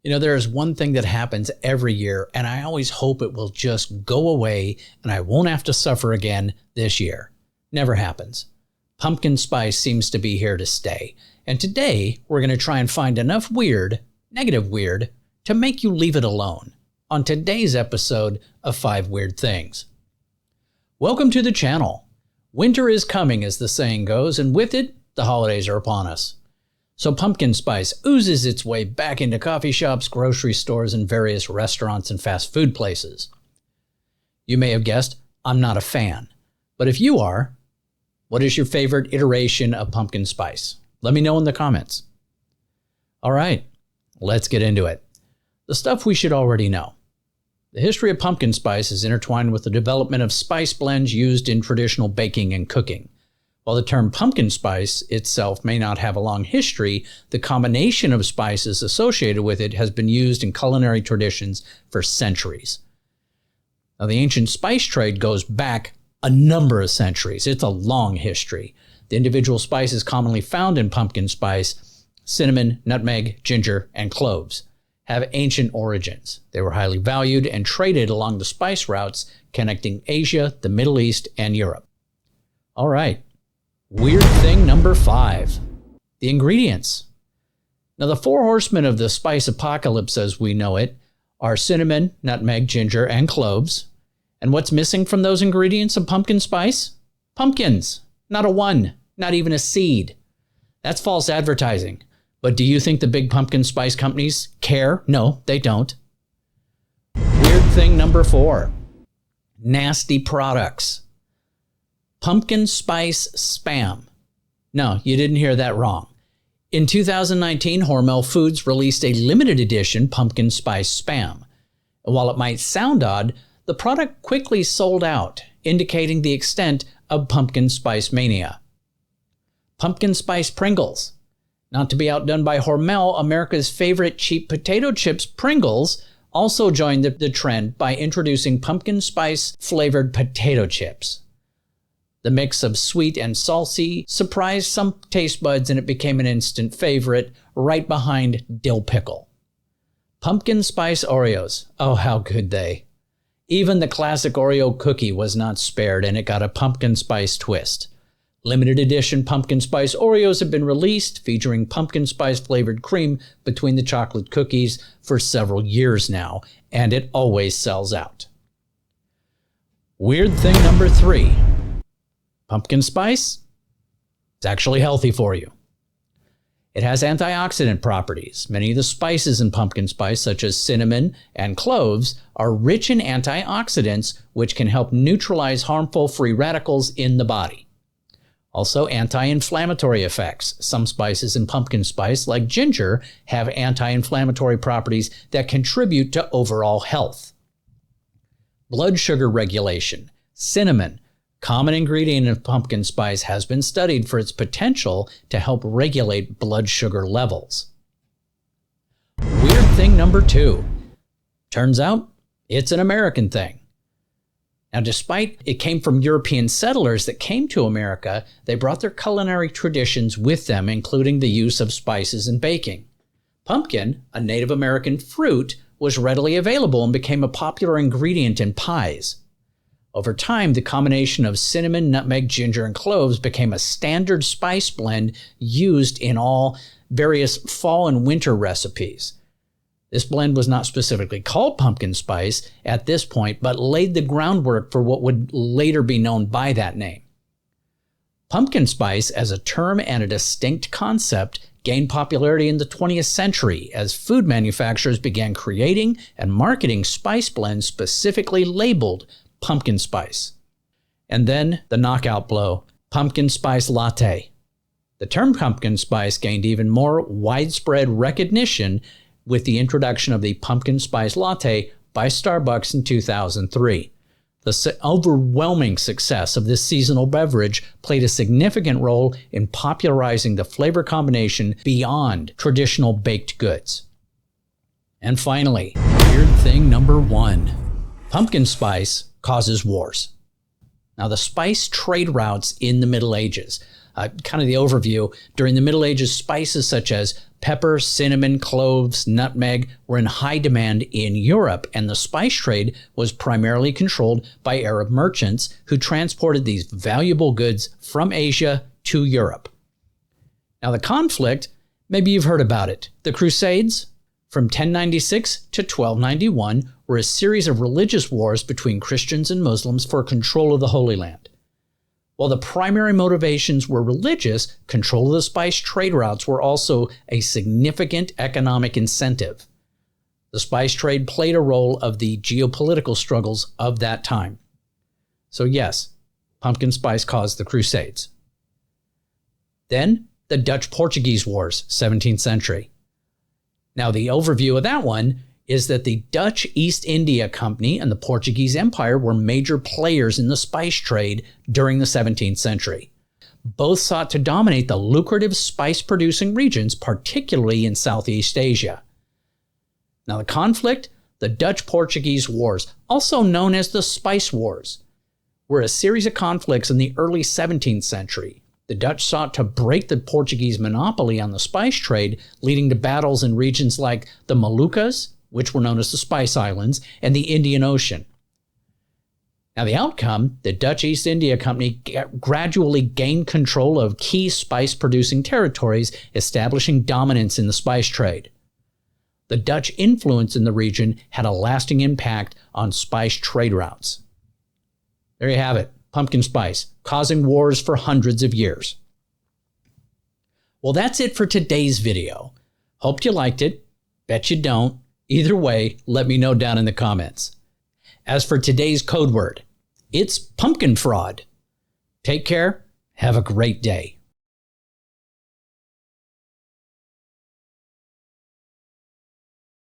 There is one thing that happens every year, and I always hope it will just go away and I won't have to suffer again this year. Never happens. Pumpkin spice seems to be here to stay. And today, we're going to try and find enough weird, negative weird, to make you leave it alone on today's episode of 5 Weird Things. Welcome to the channel. Winter is coming, as the saying goes, and with it, the holidays are upon us. So pumpkin spice oozes its way back into coffee shops, grocery stores, and various restaurants and fast food places. You may have guessed, I'm not a fan. But if you are, what is your favorite iteration of pumpkin spice? Let me know in the comments. All right, let's get into it. The stuff we should already know. The history of pumpkin spice is intertwined with the development of spice blends used in traditional baking and cooking. While the term pumpkin spice itself may not have a long history, the combination of spices associated with it has been used in culinary traditions for centuries. Now, the ancient spice trade goes back a number of centuries. It's a long history. The individual spices commonly found in pumpkin spice, cinnamon, nutmeg, ginger, and cloves, have ancient origins. They were highly valued and traded along the spice routes connecting Asia, the Middle East, and Europe. All right. Weird thing number 5, the ingredients. Now, the 4 horsemen of the spice apocalypse as we know it are cinnamon, nutmeg, ginger, and cloves. And what's missing from those ingredients of pumpkin spice? Pumpkins. Not a one, not even a seed. That's false advertising. But do you think the big pumpkin spice companies care? No, they don't. Weird thing number 4, nasty products. Pumpkin spice spam. No, you didn't hear that wrong. In 2019, Hormel Foods released a limited edition pumpkin spice spam. And while it might sound odd, the product quickly sold out, indicating the extent of pumpkin spice mania. Pumpkin spice Pringles. Not to be outdone by Hormel, America's favorite cheap potato chips, Pringles, also joined the trend by introducing pumpkin spice flavored potato chips. The mix of sweet and salty surprised some taste buds, and it became an instant favorite, right behind dill pickle. Pumpkin spice Oreos. Oh, how could they? Even the classic Oreo cookie was not spared, and it got a pumpkin spice twist. Limited edition pumpkin spice Oreos have been released, featuring pumpkin spice flavored cream between the chocolate cookies for several years now, and it always sells out. Weird thing number 3. Pumpkin spice, it's actually healthy for you. It has antioxidant properties. Many of the spices in pumpkin spice, such as cinnamon and cloves, are rich in antioxidants, which can help neutralize harmful free radicals in the body. Also, anti-inflammatory effects. Some spices in pumpkin spice, like ginger, have anti-inflammatory properties that contribute to overall health. Blood sugar regulation. Cinnamon, common ingredient in pumpkin spice, has been studied for its potential to help regulate blood sugar levels. Weird thing number 2. Turns out, it's an American thing. Now, despite it came from European settlers that came to America, they brought their culinary traditions with them, including the use of spices in baking. Pumpkin, a Native American fruit, was readily available and became a popular ingredient in pies. Over time, the combination of cinnamon, nutmeg, ginger, and cloves became a standard spice blend used in all various fall and winter recipes. This blend was not specifically called pumpkin spice at this point, but laid the groundwork for what would later be known by that name. Pumpkin spice as a term and a distinct concept gained popularity in the 20th century as food manufacturers began creating and marketing spice blends specifically labeled pumpkin spice. And then the knockout blow, pumpkin spice latte. The term pumpkin spice gained even more widespread recognition with the introduction of the pumpkin spice latte by Starbucks in 2003. The overwhelming success of this seasonal beverage played a significant role in popularizing the flavor combination beyond traditional baked goods. And finally, weird thing number 1. Pumpkin spice causes wars. Now, the spice trade routes in the Middle Ages. Kind of the overview. During the Middle Ages, spices such as pepper, cinnamon, cloves, nutmeg were in high demand in Europe, and the spice trade was primarily controlled by Arab merchants who transported these valuable goods from Asia to Europe. Now the conflict, maybe you've heard about it. The Crusades, from 1096 to 1291, were a series of religious wars between Christians and Muslims for control of the Holy Land. While the primary motivations were religious, control of the spice trade routes were also a significant economic incentive. The spice trade played a role of the geopolitical struggles of that time. So yes, pumpkin spice caused the Crusades. Then, the Dutch-Portuguese Wars, 17th century. Now, the overview of that one is that the Dutch East India Company and the Portuguese Empire were major players in the spice trade during the 17th century. Both sought to dominate the lucrative spice-producing regions, particularly in Southeast Asia. Now, the conflict, the Dutch-Portuguese Wars, also known as the Spice Wars, were a series of conflicts in the early 17th century. The Dutch sought to break the Portuguese monopoly on the spice trade, leading to battles in regions like the Moluccas, which were known as the Spice Islands, and the Indian Ocean. Now the outcome, the Dutch East India Company gradually gained control of key spice-producing territories, establishing dominance in the spice trade. The Dutch influence in the region had a lasting impact on spice trade routes. There you have it, pumpkin spice, causing wars for hundreds of years. Well, that's it for today's video. Hope you liked it. Bet you don't. Either way, let me know down in the comments. As for today's code word, it's pumpkin fraud. Take care. Have a great day.